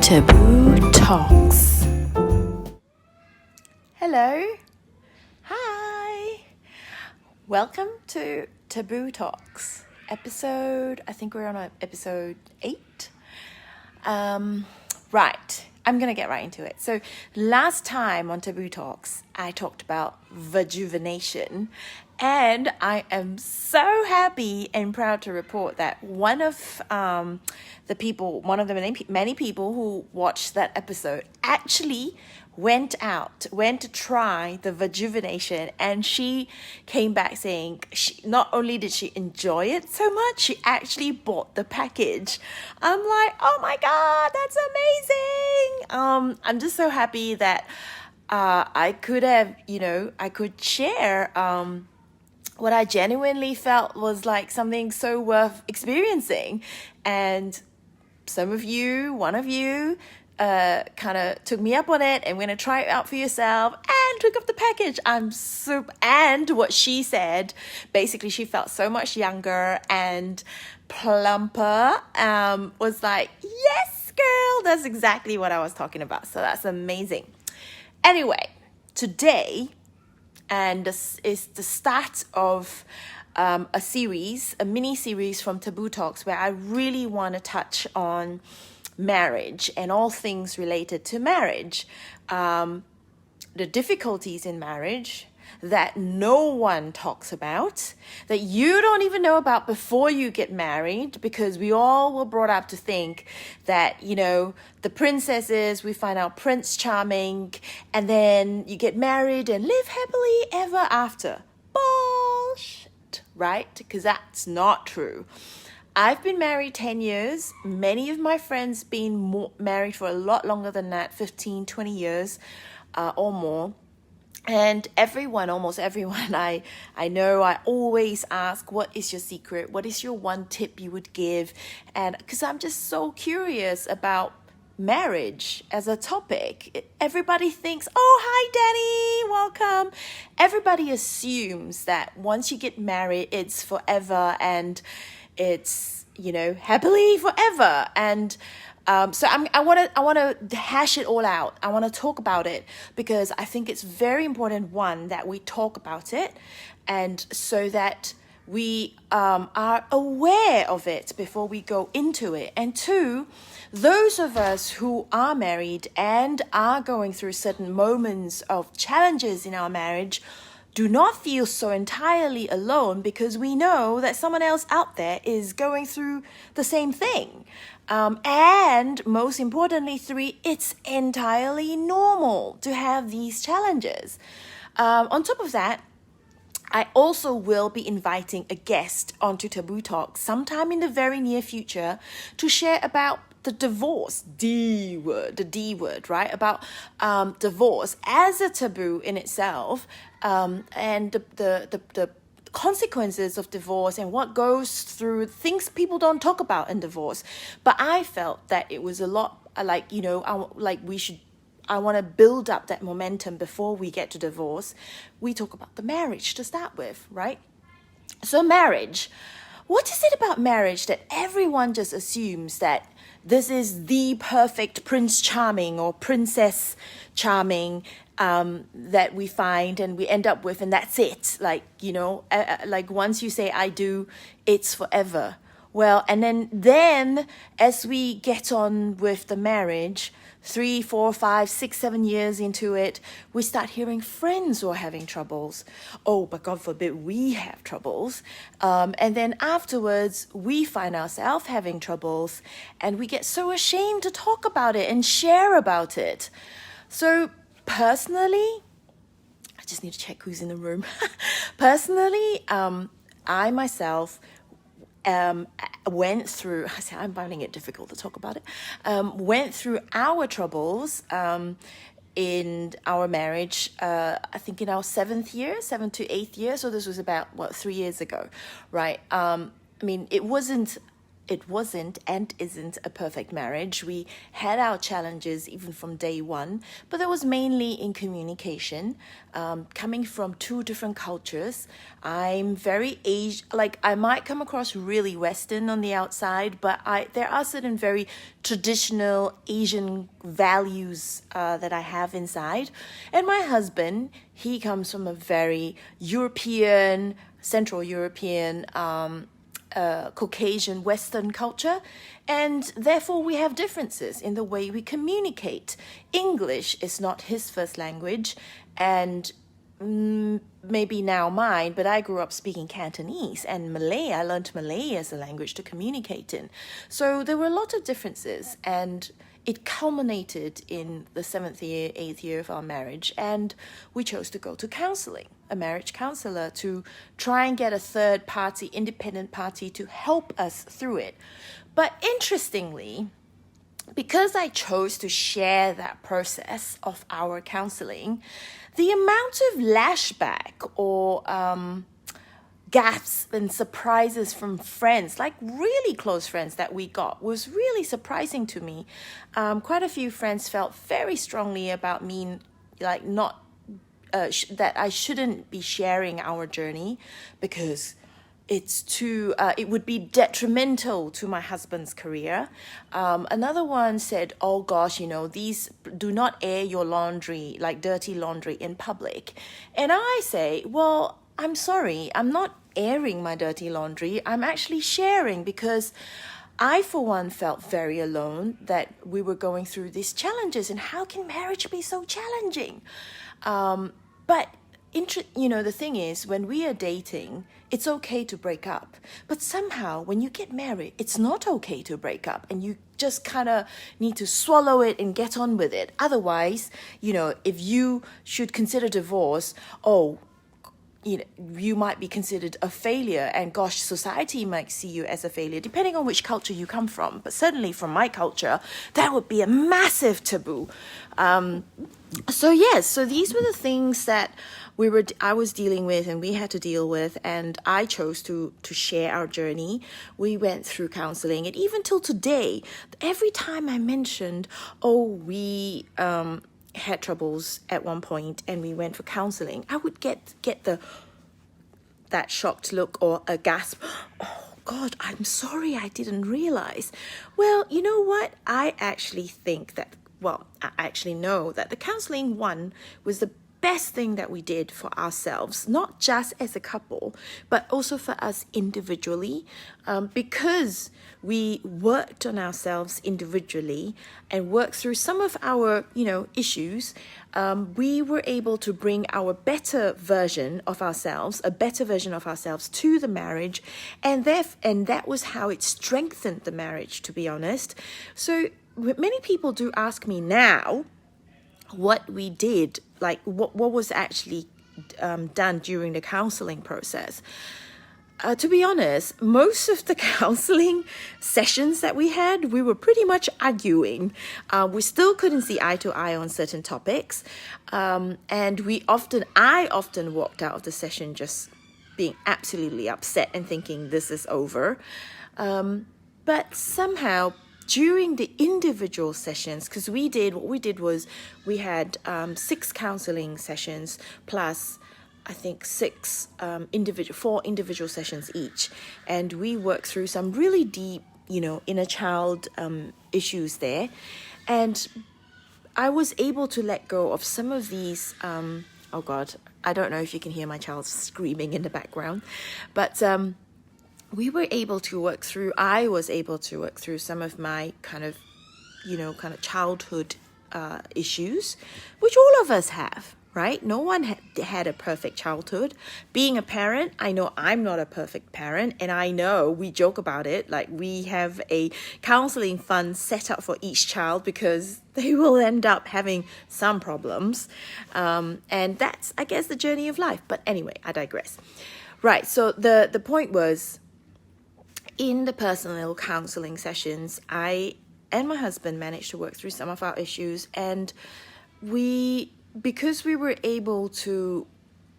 Taboo Talks. Hello. Hi. Welcome to Taboo Talks. I think we're on episode 8. Right. I'm going to get right into it. So last time on Taboo Talks, I talked about rejuvenation, and I am so happy and proud to report that one of the many people who watched that episode actually went to try the rejuvenation, and she came back saying not only did she enjoy it so much, she actually bought the package. I'm like, oh my god, that's amazing. I'm just so happy that I could share what I genuinely felt was like something so worth experiencing. And one of you kind of took me up on it and went to try it out for yourself and took up the package. And what she said, basically she felt so much younger and plumper, was like, yes girl, that's exactly what I was talking about. So that's amazing. Anyway, today, and this is the start of a mini series from Taboo Talks, where I really want to touch on marriage and all things related to marriage, the difficulties in marriage that no one talks about, that you don't even know about before you get married, because we all were brought up to think that, the princesses, we find out Prince Charming, and then you get married and live happily ever after. Bullshit, right? Because that's not true. I've been married 10 years. Many of my friends been married for a lot longer than that, 15, 20 years or more. And almost everyone I know, I always ask, what is your secret? What is your one tip you would give? And because I'm just so curious about marriage as a topic. Everybody thinks, oh, hi, Danny, welcome. Everybody assumes that once you get married, it's forever and it's, happily forever. And so I want to hash it all out. I want to talk about it because I think it's very important, one, that we talk about it, and so that we are aware of it before we go into it. And two, those of us who are married and are going through certain moments of challenges in our marriage do not feel so entirely alone, because we know that someone else out there is going through the same thing. And most importantly, 3, it's entirely normal to have these challenges. On top of that, I also will be inviting a guest onto Taboo Talk sometime in the very near future to share about the divorce, the D word, right? About divorce as a taboo in itself, and the consequences of divorce and what goes through things people don't talk about in divorce. But I felt that it was a lot I want to build up that momentum before we get to divorce. We talk about the marriage to start with, right? So marriage. What is it about marriage that everyone just assumes that this is the perfect Prince Charming or Princess Charming that we find and we end up with, and that's it? Like once you say I do, it's forever. Well, and then as we get on with the marriage, 3, 4, 5, 6, 7 years into it, we start hearing friends who are having troubles. Oh, but God forbid we have troubles. And then afterwards, we find ourselves having troubles, and we get so ashamed to talk about it and share about it. So personally, I just need to check who's in the room. Personally, I myself went through, I'm finding it difficult to talk about it, went through our troubles in our marriage, I think in our 7th to 8th year. So this was about, 3 years ago, right? It wasn't it wasn't and isn't a perfect marriage. We had our challenges even from day one, but that was mainly in communication. Coming from two different cultures, I'm very like I might come across really Western on the outside, but there are certain very traditional Asian values that I have inside. And my husband, he comes from a very European, Central European, Caucasian Western culture, and therefore we have differences in the way we communicate. English is not his first language, and maybe now mine, but I grew up speaking Cantonese, and Malay, I learned Malay as a language to communicate in. So there were a lot of differences, and it culminated in the 7th year, 8th year of our marriage, and we chose to go to counselling, a marriage counsellor, to try and get a third party, independent party, to help us through it. But interestingly, because I chose to share that process of our counselling, the amount of lashback or gasps and surprises from friends, like really close friends that we got, was really surprising to me. Quite a few friends felt very strongly about me, like not that I shouldn't be sharing our journey because it's too, it would be detrimental to my husband's career. Another one said, oh gosh, these, do not air your laundry, like dirty laundry in public. And I say, well, I'm sorry, I'm not airing my dirty laundry. I'm actually sharing because I, for one, felt very alone that we were going through these challenges. And how can marriage be so challenging? But the thing is, when we are dating, it's okay to break up. But somehow, when you get married, it's not okay to break up. And you just kind of need to swallow it and get on with it. Otherwise, if you should consider divorce, you might be considered a failure, and gosh, society might see you as a failure, depending on which culture you come from. But certainly from my culture, that would be a massive taboo. So these were the things that I was dealing with and we had to deal with, and I chose to share our journey. We went through counselling, and even till today, every time I mentioned, we had troubles at one point and we went for counselling, I would get that shocked look or a gasp. Oh God, I'm sorry, I didn't realize. Well, you know what? I actually know that the counselling one was the best thing that we did for ourselves, not just as a couple, but also for us individually, because we worked on ourselves individually and worked through some of our, issues. We were able to bring our better version of ourselves, to the marriage, and that was how it strengthened the marriage, to be honest. So many people do ask me now what we did, like what was actually done during the counselling process. To be honest, most of the counselling sessions that we had, we were pretty much arguing. We still couldn't see eye to eye on certain topics. And I often walked out of the session just being absolutely upset and thinking this is over. But somehow, during the individual sessions, because we had 6 counselling sessions plus I think 4 individual sessions each, and we worked through some really deep, inner child issues there, and I was able to let go of some of these. Oh God, I don't know if you can hear my child screaming in the background, but I was able to work through some of my kind of childhood issues, which all of us have, right? No one had a perfect childhood. Being a parent, I know I'm not a perfect parent, and I know we joke about it, like we have a counselling fund set up for each child because they will end up having some problems. And that's, I guess, the journey of life. But anyway, I digress. Right, so the point was, in the personal counselling sessions, I and my husband managed to work through some of our issues, and because we were able to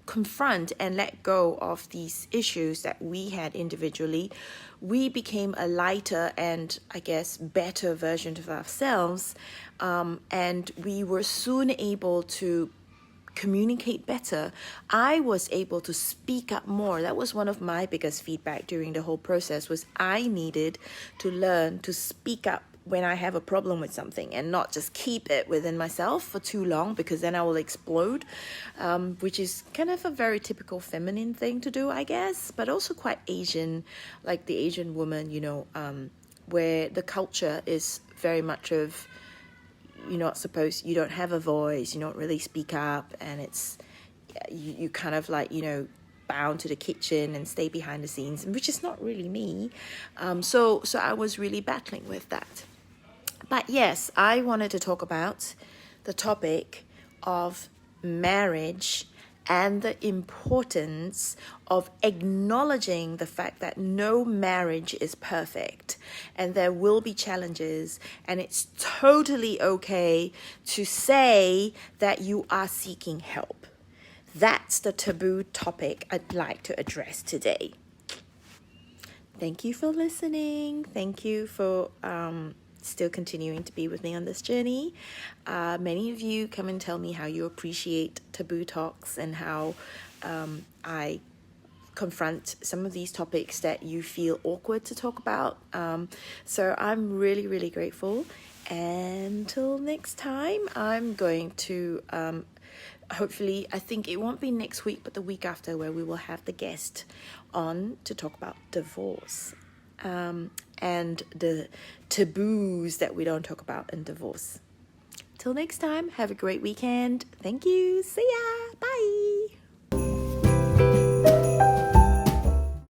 confront and let go of these issues that we had individually, we became a lighter and, I guess, better version of ourselves. And we were soon able to communicate better. I was able to speak up more. That was one of my biggest feedback during the whole process, was I needed to learn to speak up when I have a problem with something and not just keep it within myself for too long, because then I will explode, which is kind of a very typical feminine thing to do, I guess, but also quite Asian, like the Asian woman, where the culture is very much of, you don't have a voice, you don't really speak up, and it's you kind of like, bound to the kitchen and stay behind the scenes, which is not really me. So I was really battling with that. But yes, I wanted to talk about the topic of marriage and the importance of acknowledging the fact that no marriage is perfect and there will be challenges, and it's totally okay to say that you are seeking help. That's the taboo topic I'd like to address today. Thank you for listening. Thank you for still continuing to be with me on this journey. Many of you come and tell me how you appreciate taboo talks and how I confront some of these topics that you feel awkward to talk about. So I'm really, really grateful. Until next time, I'm going to hopefully, I think it won't be next week, but the week after, where we will have the guest on to talk about divorce. And the taboos that we don't talk about in divorce. Till next time, have a great weekend. Thank you. See ya. Bye.